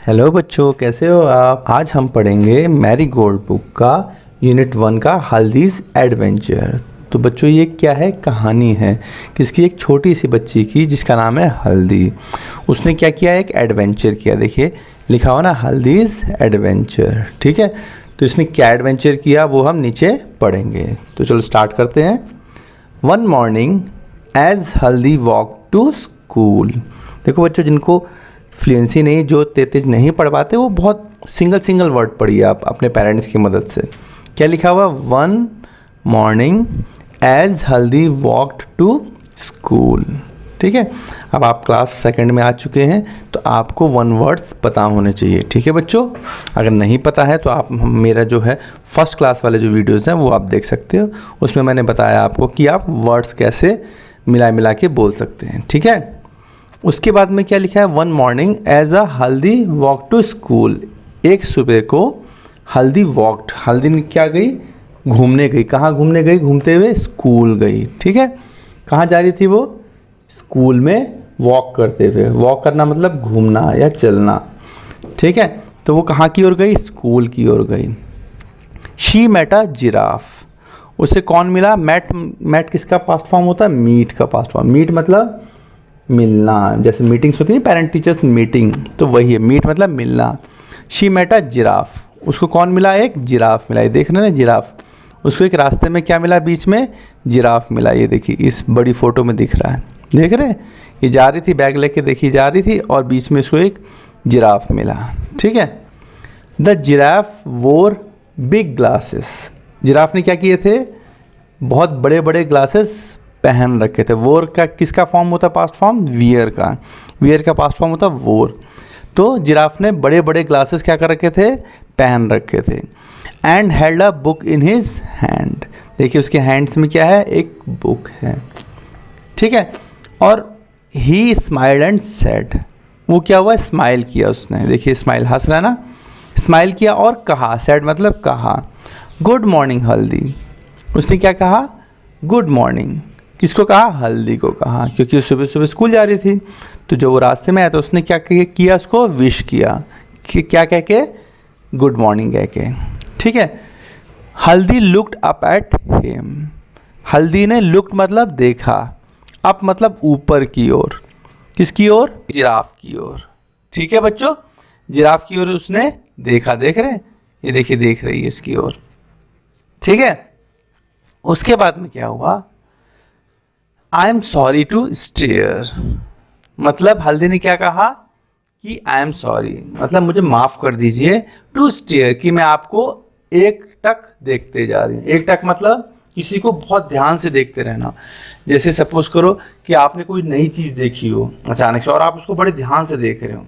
Hello बच्चों, कैसे हो आप। आज हम पढ़ेंगे मैरी गोल्ड बुक का यूनिट 1 का हल्दीज एडवेंचर। तो बच्चों ये क्या है, कहानी है किसकी, एक छोटी सी बच्ची की जिसका नाम है हल्दी। उसने क्या किया, एक एडवेंचर किया। देखिए लिखा हुआ ना हल्दीज एडवेंचर, ठीक है। तो इसने क्या एडवेंचर किया वो हम नीचे पढ़ेंगे। तो चलो स्टार्ट करते हैं। वन मॉर्निंग एज हल्दी वॉक टू स्कूल। देखो बच्चों, जिनको फ्लुएंसी नहीं, जो तेज नहीं पढ़ पाते, वो बहुत सिंगल वर्ड पढ़िए आप अपने पेरेंट्स की मदद से। क्या लिखा हुआ, वन मॉर्निंग एज हल्दी वॉकड टू स्कूल, ठीक है। अब आप क्लास सेकंड में आ चुके हैं तो आपको 1 वर्ड्स पता होने चाहिए, ठीक है बच्चों। अगर नहीं पता है तो आप मेरा जो है फर्स्ट क्लास वाले जो वीडियोज़ हैं वो आप देख सकते हो। उसमें मैंने बताया आपको कि आप वर्ड्स कैसे मिला के बोल सकते हैं, ठीक है। उसके बाद में क्या लिखा है, वन मॉर्निंग एज अ हल्दी वॉक टू स्कूल। एक सुबह को हल्दी वॉकड, हल्दी ने क्या गई, घूमने गई। कहाँ घूमने गई, घूमते हुए स्कूल गई, ठीक है। कहाँ जा रही थी वो, स्कूल में वॉक करते हुए। वॉक करना मतलब घूमना या चलना, ठीक है। तो वो कहाँ की ओर गई, स्कूल की ओर गई। She met a giraffe. उसे कौन मिला, मैट किसका पास्ट फॉर्म होता है, मीट का पास्ट फॉर्म। मीट मतलब मिलना, जैसे मीटिंग्स होती है पेरेंट टीचर्स मीटिंग, तो वही है, मीट मतलब मिलना। She met a giraffe. उसको कौन मिला, एक जिराफ मिला। ये देख रहे हैं ना जिराफ, उसको एक रास्ते में क्या मिला, बीच में जिराफ मिला। ये देखिए इस बड़ी फोटो में दिख रहा है, देख रहे हैं। ये जा रही थी बैग लेके, देखिए जा रही थी, और बीच में इसको एक जिराफ मिला, ठीक है। द जिराफ वोर बिग ग्लासेस। जिराफ ने क्या किए थे, बहुत बड़े बड़े ग्लासेस पहन रखे थे। वोर का किसका फॉर्म होता है, पास्ट फॉर्म, वियर का। वियर का पास्ट फॉर्म होता है वोर। तो जिराफ ने बड़े बड़े ग्लासेस क्या कर रखे थे, पहन रखे थे। And held a book in his hand. देखिए उसके हैंड्स में क्या है, एक बुक है, ठीक है। और ही स्माइल्ड एंड सेड। वो क्या हुआ, स्माइल किया उसने। देखिए स्माइल, हंस रहा है ना, स्माइल किया और कहा, सेड मतलब कहा, गुड मॉर्निंग हल्दी। उसने क्या कहा, गुड मॉर्निंग। किसको कहा, हल्दी को कहा, क्योंकि वो सुबह सुबह स्कूल जा रही थी। तो जब वो रास्ते में आया तो उसने क्या किया, उसको विश किया कि क्या कह के, गुड मॉर्निंग कह के, ठीक है। हल्दी लुक्ड अप एट हिम। हल्दी ने लुक्ड मतलब देखा, अप मतलब ऊपर की ओर। किसकी ओर, जिराफ की ओर, ठीक है बच्चों। जिराफ की ओर उसने देखा, देख रहे हैं, ये देखिए देख रही है इसकी ओर, ठीक है। उसके बाद में क्या हुआ, I am sorry to stare. मतलब हल्दी ने क्या कहा कि आई एम सॉरी मतलब मुझे माफ़ कर दीजिए, टू स्टेयर कि मैं आपको एक टक देखते जा रही हूँ। एक टक मतलब किसी को बहुत ध्यान से देखते रहना। जैसे सपोज करो कि आपने कोई नई चीज़ देखी हो अचानक से और आप उसको बड़े ध्यान से देख रहे हो,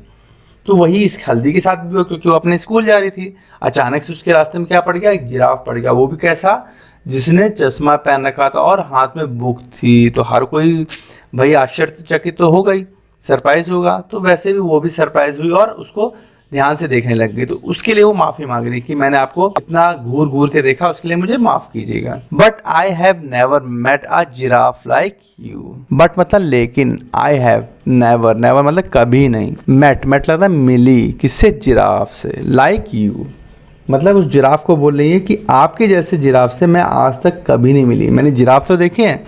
तो वही इस हल्दी के साथ भी हो, क्योंकि वो अपने स्कूल जा रही थी। अचानक से उसके रास्ते में क्या पड़ गया, एक जिराफ पड़ गया। वो भी कैसा, जिसने चश्मा पहन रखा था और हाथ में बुक थी। तो हर कोई भाई आश्चर्यचकित तो हो गई, सरप्राइज होगा। तो वैसे भी वो भी सरप्राइज हुई और उसको ध्यान से देखने लग गई। तो उसके लिए वो माफ़ी मांग रही कि मैंने आपको इतना घूर घूर के देखा, उसके लिए मुझे माफ़ कीजिएगा। But I have never met a giraffe like you. But मतलब लेकिन, आई हैव नेवर, नेवर मतलब कभी नहीं, मेट लगता है मिली, किससे, जिराफ से, लाइक यू मतलब उस जिराफ को बोल रही है कि आपके जैसे जिराफ से मैं आज तक कभी नहीं मिली। मैंने जिराफ तो देखे हैं,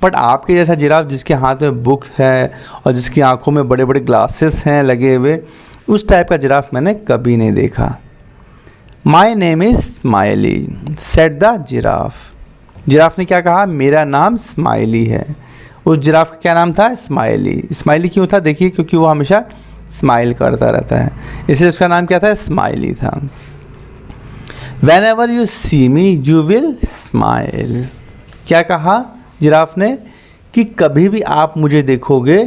बट आपके जैसा जिराफ जिसके हाथ में बुक है और जिसकी आंखों में बड़े बड़े ग्लासेस हैं लगे हुए, उस टाइप का जिराफ मैंने कभी नहीं देखा। My name is smiley said the giraffe. Giraffe ने क्या कहा, मेरा नाम स्माइली है। उस जिराफ का क्या नाम था, स्माइली। स्माइली क्यों था, देखिए क्योंकि वो हमेशा स्माइल करता रहता है, इसलिए उसका नाम क्या था, स्माइली था। Whenever you see me, you will smile। क्या कहा जिराफ ने कि कभी भी आप मुझे देखोगे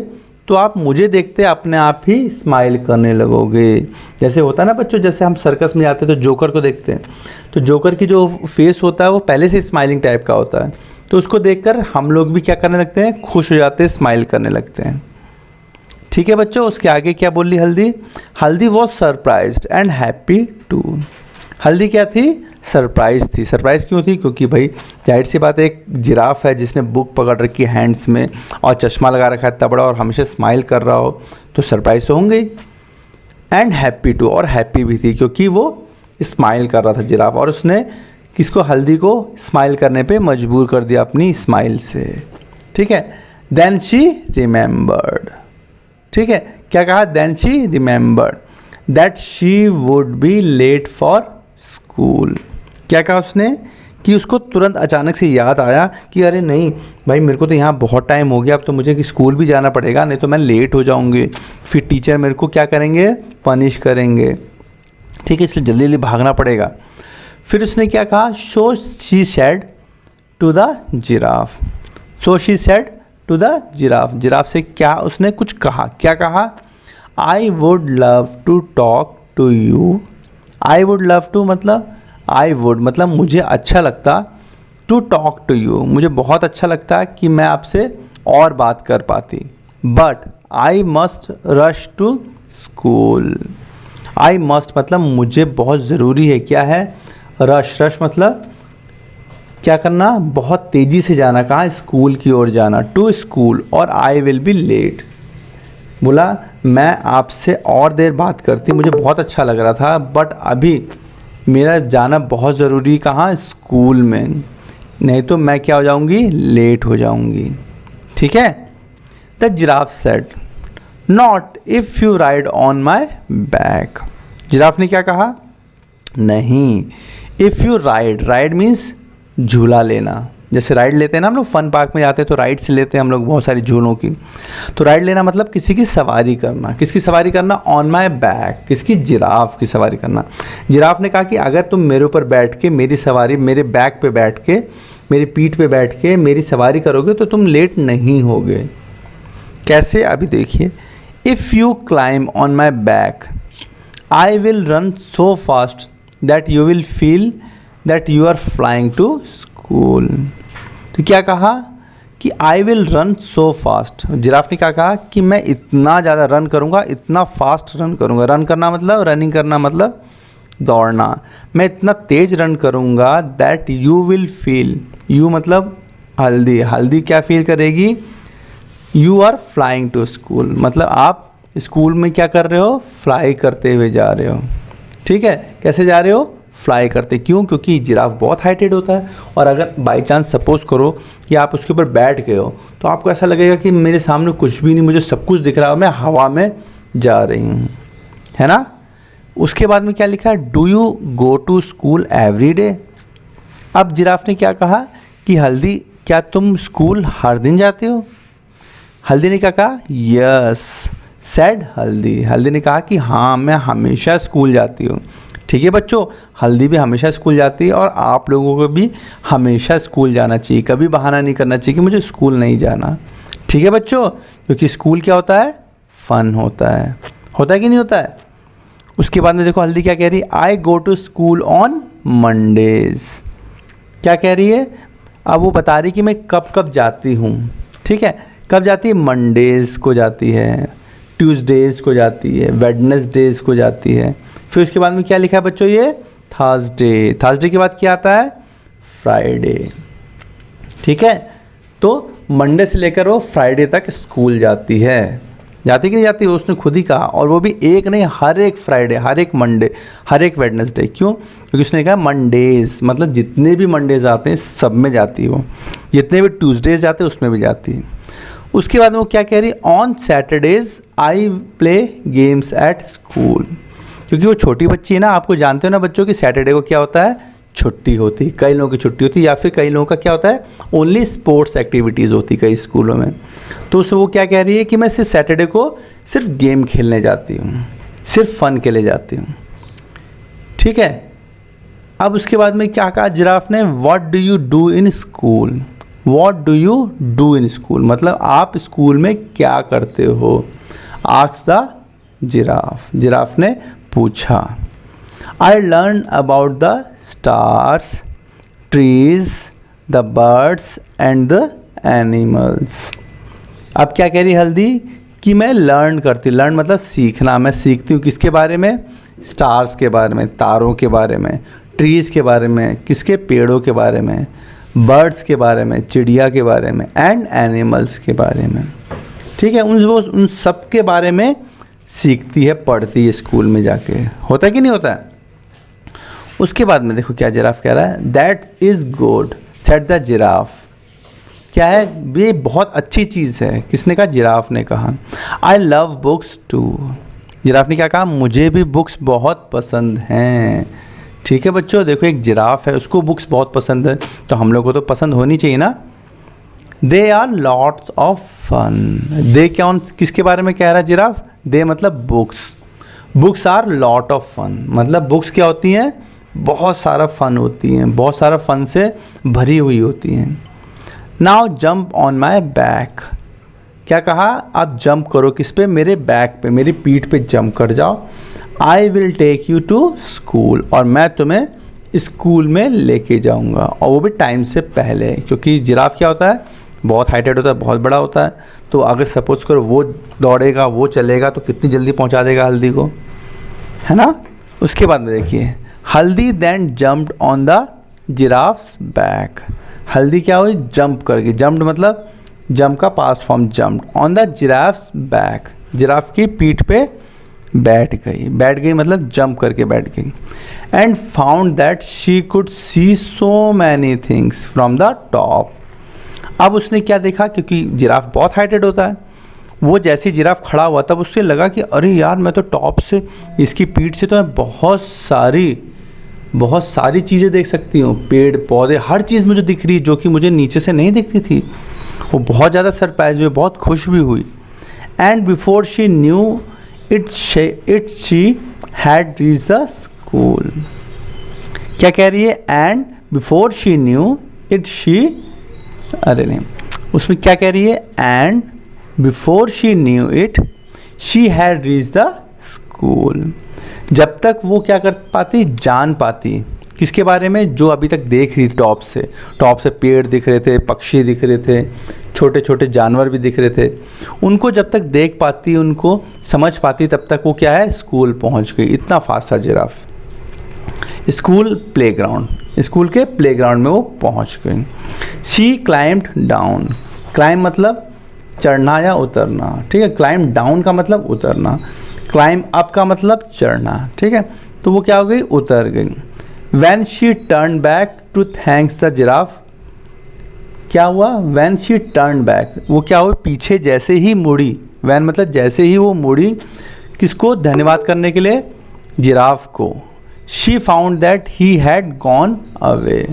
तो आप मुझे देखते अपने आप ही स्माइल करने लगोगे। जैसे होता है ना बच्चों, जैसे हम सर्कस में जाते हैं तो जोकर को देखते हैं, तो जोकर की जो फेस होता है वो पहले से स्माइलिंग टाइप का होता है। तो उसको देखकर हम लोग भी क्या करने लगते हैं, खुश हो जाते हैं, स्माइल करने लगते हैं, ठीक है बच्चों। उसके आगे क्या बोल रही Haldi, Haldi was surprised and happy too. Haldi क्या थी, सरप्राइज थी। सरप्राइज क्यों थी, क्योंकि भाई जाहिर सी बात है, एक जिराफ है जिसने बुक पकड़ रखी है हैंड्स में और चश्मा लगा रखा है इतना बड़ा और हमेशा स्माइल कर रहा हो, तो सरप्राइज तो होंगे ही। एंड हैप्पी टू, और हैप्पी भी थी क्योंकि वो स्माइल कर रहा था जिराफ, और उसने किसको, हल्दी को स्माइल करने पे मजबूर कर दिया अपनी स्माइल से। ठीक है, देन शी रिमेंबर्ड। ठीक है, क्या कहा, then she remembered that she would be late for school. क्या कहा उसने कि उसको तुरंत अचानक से याद आया कि अरे नहीं भाई, मेरे को तो यहाँ बहुत टाइम हो गया, अब तो मुझे स्कूल भी जाना पड़ेगा, नहीं तो मैं लेट हो जाऊँगी, फिर टीचर मेरे को क्या करेंगे, पनिश करेंगे। ठीक है, इसलिए जल्दी जल्दी भागना पड़ेगा। फिर उसने क्या कहा, so she said to the giraffe. So she said to the giraffe. Giraffe से क्या उसने कुछ कहा, क्या कहा, I would love to talk to you. I would love to मतलब, आई वुड मतलब मुझे अच्छा लगता, टू टॉक टू यू मुझे बहुत अच्छा लगता कि मैं आपसे और बात कर पाती, but I must rush to school. I must मतलब मुझे बहुत ज़रूरी है, क्या है, रश। रश मतलब क्या करना, बहुत तेज़ी से जाना, कहाँ, स्कूल की ओर जाना, टू स्कूल, और आई विल बी लेट। बोला मैं आपसे और देर बात करती, मुझे बहुत अच्छा लग रहा था, बट अभी मेरा जाना बहुत ज़रूरी, कहाँ, स्कूल में, नहीं तो मैं क्या हो जाऊँगी, लेट हो जाऊँगी। ठीक है, the giraffe said not if you ride on my back. Giraffe ने क्या कहा, नहीं, if you ride, ride means झूला लेना, जैसे राइड लेते हैं ना हम लोग, फन पार्क में जाते हैं तो राइड्स लेते हैं हम लोग बहुत सारी झूलों की, तो राइड लेना मतलब किसी की सवारी करना। किसकी सवारी करना, ऑन माई बैक, किसकी, जिराफ की सवारी करना। जिराफ ने कहा कि अगर तुम मेरे ऊपर बैठ के मेरी सवारी, मेरे बैक पे बैठ के, मेरी पीठ पे बैठ के मेरी सवारी करोगे तो तुम लेट नहीं होगे। कैसे, अभी देखिए, if you climb on my back I will run so fast that you will feel that you are flying to school. तो क्या कहा कि I will run so fast. Giraffe ने क्या कहा कि मैं इतना ज़्यादा रन करूँगा, इतना फास्ट रन करूँगा। रन करना मतलब, रनिंग करना मतलब दौड़ना। मैं इतना तेज़ रन करूँगा that you will feel, you मतलब हल्दी, हल्दी क्या फील करेगी, you are flying to school, मतलब आप स्कूल में क्या कर रहे हो, फ्लाई करते हुए जा रहे हो। ठीक है, कैसे जा रहे हो, फ्लाई करते। क्यों, क्योंकि जिराफ बहुत हाइटेड होता है, और अगर बाई चांस सपोज़ करो कि आप उसके ऊपर बैठ गए हो तो आपको ऐसा लगेगा कि मेरे सामने कुछ भी नहीं, मुझे सब कुछ दिख रहा है, मैं हवा में जा रही हूँ, है ना। उसके बाद में क्या लिखा है, do you go to school every day. अब जिराफ ने क्या कहा कि हल्दी, क्या तुम स्कूल हर दिन जाते हो। हल्दी ने क्या कहा, यस सेड हल्दी। हल्दी ने कहा कि हाँ मैं हमेशा स्कूल जाती हूँ। ठीक है बच्चों, हल्दी भी हमेशा स्कूल जाती है, और आप लोगों को भी हमेशा स्कूल जाना चाहिए, कभी बहाना नहीं करना चाहिए कि मुझे स्कूल नहीं जाना। ठीक है बच्चों, क्योंकि स्कूल क्या होता है, फन होता है कि नहीं होता है। उसके बाद में देखो हल्दी क्या कह रही है, I go to school on Mondays. क्या कह रही है, अब वो बता रही कि मैं कब कब जाती हूँ। ठीक है, कब जाती है, मंडेज़ को जाती है, ट्यूसडेज़ को जाती है, वेडनेसडेज़ को जाती है। फिर उसके बाद में क्या लिखा है बच्चों, ये थर्सडे। थर्सडे के बाद क्या आता है, फ्राइडे। ठीक है, तो मंडे से लेकर वो फ्राइडे तक स्कूल जाती है। जाती कि नहीं जाती, उसने खुद ही कहा, और वो भी एक नहीं, हर एक फ्राइडे, हर एक मंडे, हर एक वेडनेसडे। क्यों, क्योंकि उसने कहा मंडेज़ मतलब जितने भी मंडेज़ आते हैं सब में जाती है वो, जितने भी ट्यूसडेज जाते हैं उसमें भी जाती है। उसके बाद में वो क्या कह रही है, on Saturdays I play games at school. क्योंकि वो छोटी बच्ची है ना, आपको जानते हो ना बच्चों कि सैटरडे को क्या होता है, छुट्टी होती। कई लोगों की छुट्टी होती, या फिर कई लोगों का क्या होता है, ओनली स्पोर्ट्स एक्टिविटीज़ होती कई स्कूलों में। तो उससे वो क्या कह रही है कि मैं सिर्फ सैटरडे को सिर्फ गेम खेलने जाती हूँ, सिर्फ फ़न के लिए जाती हूँ। ठीक है, अब उसके बाद में क्या कहा जिराफ ने, what do you do in school. What do you do in school मतलब आप स्कूल में क्या करते हो। आस्क्ड द जिराफ, जिराफ ने पूछा। I learn about the stars, trees, the birds and the animals. अब क्या कह रही हल्दी कि मैं लर्न करती, लर्न मतलब सीखना, मैं सीखती हूँ किसके बारे में, स्टार्स के बारे में, तारों के बारे में, ट्रीज़ के बारे में, किसके, पेड़ों के बारे में, बर्ड्स के बारे में, चिड़िया के बारे में, एंड एनिमल्स के बारे में। ठीक है, उन सब के बारे में सीखती है, पढ़ती है स्कूल में जाके। होता है कि नहीं होता है? उसके बाद में देखो क्या जिराफ कह रहा है, that is good said the giraffe. क्या है? ये बहुत अच्छी चीज़ है। किसने कहा? जिराफ ने कहा। I love books too. Giraffe ने क्या कहा? मुझे भी बुक्स बहुत पसंद हैं। ठीक है बच्चों, देखो एक जिराफ है, उसको बुक्स बहुत पसंद है, तो हम लोग को तो पसंद होनी चाहिए ना। They are lots of fun. They क्या, किसके बारे में कह रहा है जिराफ? दे मतलब books. Books are lot of fun, मतलब बुक्स क्या होती हैं? बहुत सारा फन होती हैं, बहुत सारा फन से भरी हुई होती हैं। Now jump on my back. क्या कहा? आप जंप करो किस पे? मेरे बैक पे, मेरी पीठ पे जंप कर जाओ। I will take you to school, और मैं तुम्हें स्कूल में लेके जाऊंगा, और वो भी टाइम से पहले, क्योंकि जिराफ क्या होता है? बहुत हाइटेड होता है, बहुत बड़ा होता है, तो अगर सपोज करो वो दौड़ेगा, वो चलेगा, तो कितनी जल्दी पहुंचा देगा हल्दी को, है ना। उसके बाद में देखिए, Haldi then jumped on the giraffe's back. Haldi क्या हुई? जंप कर गई। जंप्ड मतलब जंप का past form jumped, on the giraffe's back, giraffe की पीठ पे बैठ गई। बैठ गई मतलब जंप करके बैठ गई। And found that she could see so many things from the top. अब उसने क्या देखा? क्योंकि जिराफ बहुत हाइटेड होता है, वो जैसे जिराफ खड़ा हुआ तब उससे लगा कि अरे यार, मैं तो टॉप से, इसकी पीठ से तो मैं बहुत सारी चीज़ें देख सकती हूँ, पेड़ पौधे, हर चीज़ मुझे दिख रही है जो कि मुझे नीचे से नहीं दिख रही थी। वो बहुत ज़्यादा सरप्राइज हुई, बहुत खुश भी हुई। And before she knew it she had reach the school. क्या कह रही है? And before she knew it she, अरे नहीं, उसमें क्या कह रही है? And before she knew it she had reach the school. जब तक वो क्या कर पाती? जान पाती। किसके बारे में? जो अभी तक देख रही टॉप से। टॉप से पेड़ दिख रहे थे, पक्षी दिख रहे थे, छोटे छोटे जानवर भी दिख रहे थे। उनको जब तक देख पाती, उनको समझ पाती, तब तक वो क्या है? स्कूल पहुंच गई। इतना फास्ट था जिराफ। स्कूल प्लेग्राउंड, स्कूल के प्लेग्राउंड में वो पहुंच गई। She climbed down. क्लाइम मतलब चढ़ना या उतरना, ठीक है। क्लाइम डाउन का मतलब उतरना, क्लाइम अप का मतलब चढ़ना, ठीक है। तो वो क्या हो गई? उतर गई। When she turned back to thanks the giraffe, क्या हुआ? When she turned back, वो क्या हुई? पीछे जैसे ही मुड़ी, when मतलब जैसे ही वो मुड़ी, किसको धन्यवाद करने के लिए? जिराफ को। She found that he had gone away,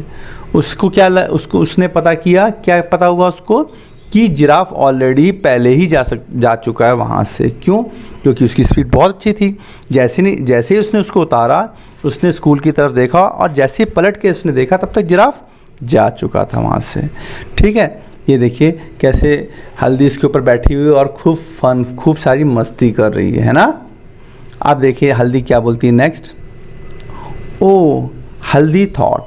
उसको क्या उसको उसने पता किया, क्या पता हुआ उसको? कि जिराफ ऑलरेडी पहले ही जा चुका है वहाँ से। क्यों? क्योंकि उसकी स्पीड बहुत अच्छी थी। जैसे ही उसने उसको उतारा, उसने स्कूल की तरफ देखा, और जैसे ही पलट के उसने देखा, तब तक जिराफ जा चुका था वहाँ से, ठीक है। ये देखिए कैसे हल्दी इसके ऊपर बैठी हुई और खूब सारी मस्ती कर रही है ना। आप देखिए हल्दी क्या बोलती है नेक्स्ट। ओ हल्दी थॉट,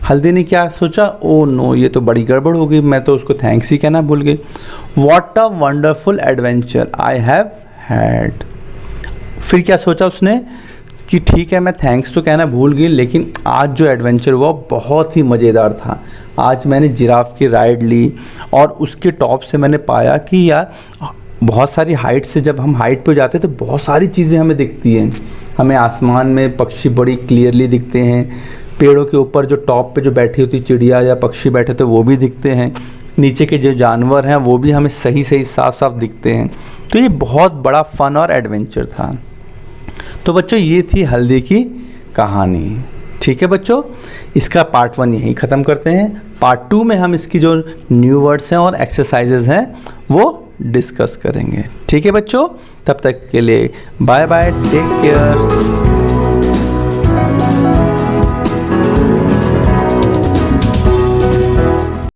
हल्दी ने क्या सोचा? ओ नो, ये तो बड़ी गड़बड़ हो गई, मैं तो उसको थैंक्स ही कहना भूल गई। What a wonderful adventure I have had. फिर क्या सोचा उसने कि ठीक है, मैं थैंक्स तो कहना भूल गई, लेकिन आज जो एडवेंचर हुआ बहुत ही मज़ेदार था। आज मैंने जिराफ की राइड ली, और उसके टॉप से मैंने पाया कि यार बहुत सारी हाइट से, जब हम हाइट पे जाते हैं तो बहुत सारी चीज़ें हमें दिखती हैं। हमें आसमान में पक्षी बड़ी क्लियरली दिखते हैं, पेड़ों के ऊपर जो टॉप पे जो बैठी होती चिड़िया या पक्षी बैठे थे वो भी दिखते हैं, नीचे के जो जानवर हैं वो भी हमें सही साफ साफ दिखते हैं। तो ये बहुत बड़ा फन और एडवेंचर था। तो बच्चों ये थी हल्दी की कहानी, ठीक है बच्चों। इसका पार्ट 1 यहीं ख़त्म करते हैं। पार्ट 2 में हम इसकी जो न्यू वर्ड्स हैं और एक्सरसाइजेज हैं वो डिस्कस करेंगे, ठीक है बच्चों। तब तक के लिए बाय बाय, टेक केयर।